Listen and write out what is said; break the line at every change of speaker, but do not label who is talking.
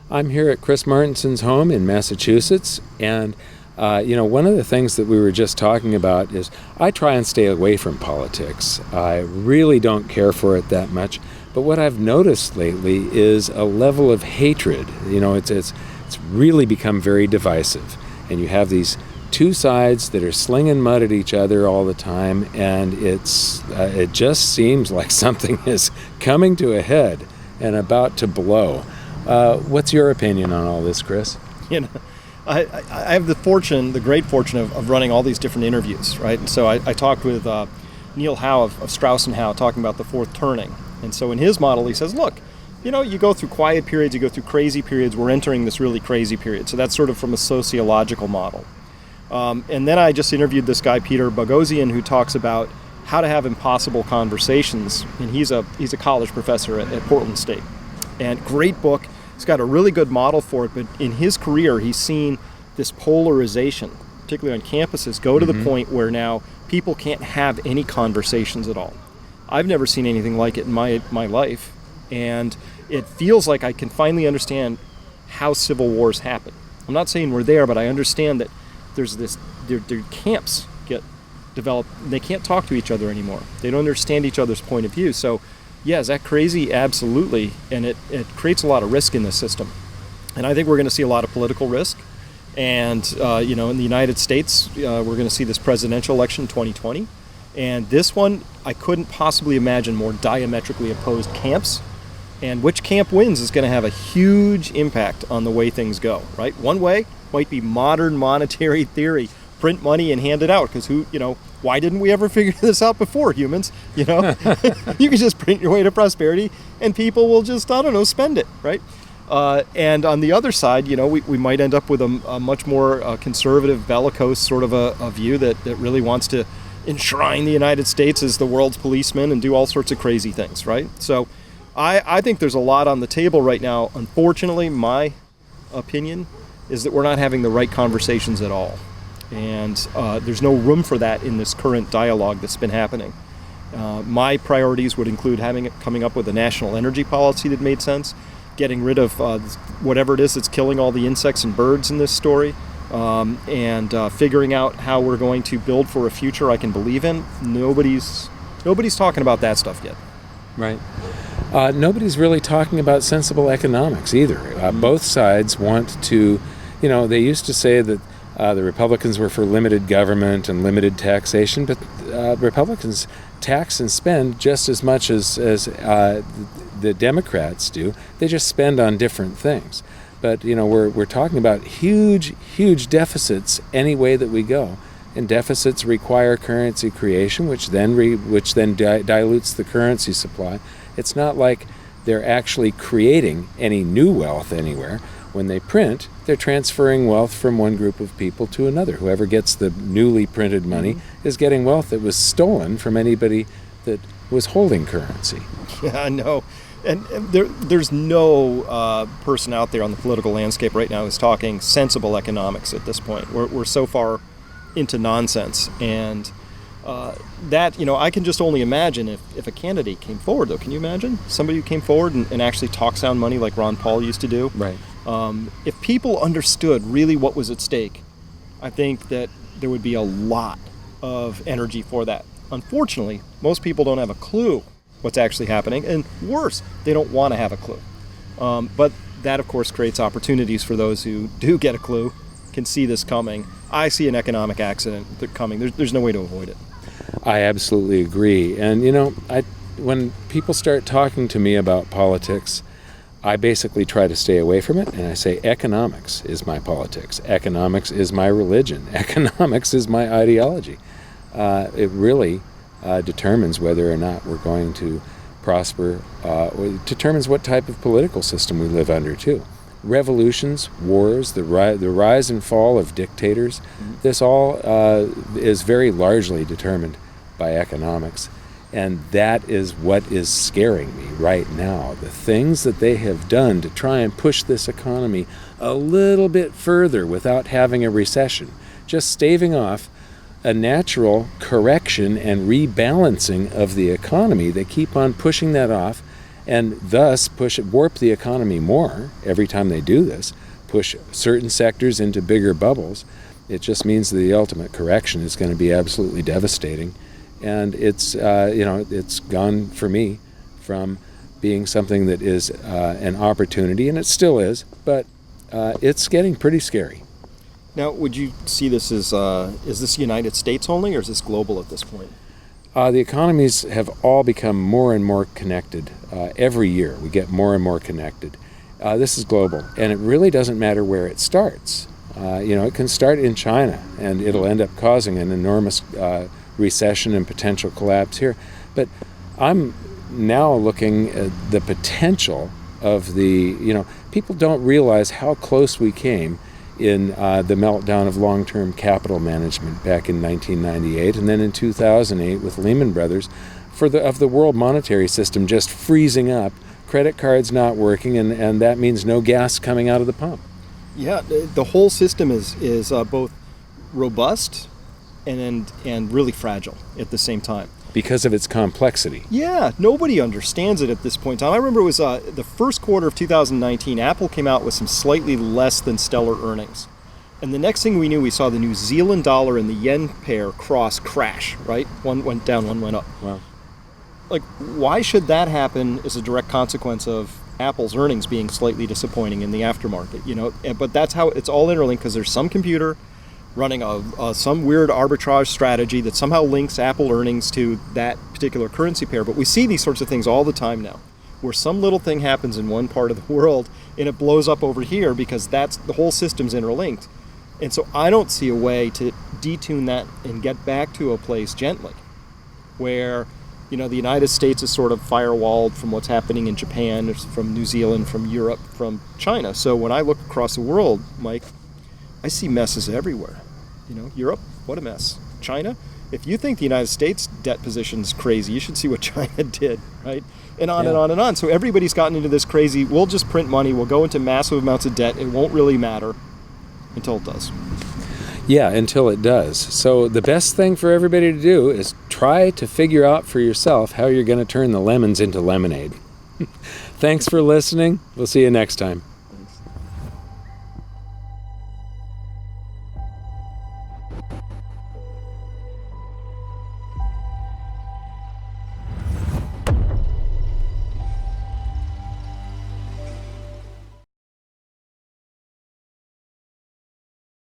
I'm here at Chris Martenson's home in Massachusetts, and one of the things that we were just talking about is I try and stay away from politics. I really don't care for it that much, but what I've noticed lately is a level of hatred. It's really become very divisive, and you have these two sides that are slinging mud at each other all the time, and it just seems like something is coming to a head and about to blow. What's your opinion on all this, Chris?
I have the great fortune of running all these different interviews, right? And so I talked with Neil Howe of Strauss & Howe talking about the fourth turning. And so in his model, he says, look, you go through quiet periods, you go through crazy periods, we're entering this really crazy period. So that's sort of from a sociological model. And then I just interviewed this guy, Peter Boghossian, who talks about how to have impossible conversations. And he's a college professor at Portland State. And great book. He's got a really good model for it, but in his career, he's seen this polarization, particularly on campuses, go to the point where now people can't have any conversations at all. I've never seen anything like it in my life, and it feels like I can finally understand how civil wars happen. I'm not saying we're there, but I understand that there's their camps get developed, and they can't talk to each other anymore. They don't understand each other's point of view. So yeah, is that crazy? Absolutely. And it creates a lot of risk in the system. And I think we're going to see a lot of political risk. And, in the United States, we're going to see this presidential election in 2020. And this one, I couldn't possibly imagine more diametrically opposed camps. And which camp wins is going to have a huge impact on the way things go, right? One way might be modern monetary theory. Print money and hand it out, because why didn't we ever figure this out before, humans? You can just print your way to prosperity and people will just, spend it, right? And on the other side, we might end up with a much more conservative, bellicose sort of a view that really wants to enshrine the United States as the world's policeman and do all sorts of crazy things, right? So I think there's a lot on the table right now. Unfortunately, my opinion is that we're not having the right conversations at all. And there's no room for that in this current dialogue that's been happening. My priorities would include coming up with a national energy policy that made sense, getting rid of whatever it is that's killing all the insects and birds in this story, and figuring out how we're going to build for a future I can believe in. Nobody's talking about that stuff yet.
Right. Nobody's really talking about sensible economics either. Both sides want to, they used to say that the Republicans were for limited government and limited taxation, but Republicans tax and spend just as much as the Democrats do. They just spend on different things. But we're talking about huge deficits any way that we go, and deficits require currency creation, which then dilutes the currency supply. It's not like they're actually creating any new wealth anywhere. When they print, they're transferring wealth from one group of people to another. Whoever gets the newly printed money is getting wealth that was stolen from anybody that was holding currency.
Yeah, I know. And there's no person out there on the political landscape right now who's talking sensible economics at this point. We're so far into nonsense. And that, I can just only imagine if a candidate came forward, though. Can you imagine? Somebody who came forward and actually talks down money like Ron Paul used to do.
Right.
If people understood really what was at stake, I think that there would be a lot of energy for that. Unfortunately, most people don't have a clue what's actually happening, and worse, they don't want to have a clue. But that, of course, creates opportunities for those who do get a clue, can see this coming. I see an economic accident coming. There's no way to avoid it.
I absolutely agree. And, when people start talking to me about politics, I basically try to stay away from it, and I say economics is my politics. Economics is my religion. Economics is my ideology. It really determines whether or not we're going to prosper, or determines what type of political system we live under, too. Revolutions, wars, the rise and fall of dictators, this all is very largely determined by economics. And that is what is scaring me right now. The things that they have done to try and push this economy a little bit further without having a recession, just staving off a natural correction and rebalancing of the economy. They keep on pushing that off, and thus warp the economy more every time they do this, push certain sectors into bigger bubbles. It just means that the ultimate correction is going to be absolutely devastating. And it's it's gone for me from being something that is an opportunity, and it still is, but it's getting pretty scary.
Now, would you see this as, is this United States only, or is this global at this point?
The economies have all become more and more connected. Every year we get more and more connected. This is global, and it really doesn't matter where it starts. It can start in China, and it'll end up causing an enormous recession and potential collapse here. But I'm now looking at the potential of people don't realize how close we came in the meltdown of long-term capital management back in 1998, and then in 2008 with Lehman Brothers, of the world monetary system just freezing up, credit cards not working, and that means no gas coming out of the pump.
Yeah, the whole system is both robust and really fragile at the same time.
Because of its complexity.
Yeah, nobody understands it at this point in time. I remember it was the first quarter of 2019, Apple came out with some slightly less than stellar earnings. And the next thing we knew, we saw the New Zealand dollar and the yen pair crash, right? One went down, one went up.
Wow.
Like, why should that happen as a direct consequence of Apple's earnings being slightly disappointing in the aftermarket? But that's how it's all interlinked, because there's some computer running some weird arbitrage strategy that somehow links Apple earnings to that particular currency pair. But we see these sorts of things all the time now, where some little thing happens in one part of the world and it blows up over here because the whole system's interlinked. And so I don't see a way to detune that and get back to a place gently where the United States is sort of firewalled from what's happening in Japan, from New Zealand, from Europe, from China. So when I look across the world, Mike, I see messes everywhere. Europe, what a mess. China, if you think the United States debt position is crazy, you should see what China did, right? And on and on and on. So everybody's gotten into this crazy, we'll just print money, we'll go into massive amounts of debt, it won't really matter until it does.
Yeah, until it does. So the best thing for everybody to do is try to figure out for yourself how you're going to turn the lemons into lemonade. Thanks for listening. We'll see you next time.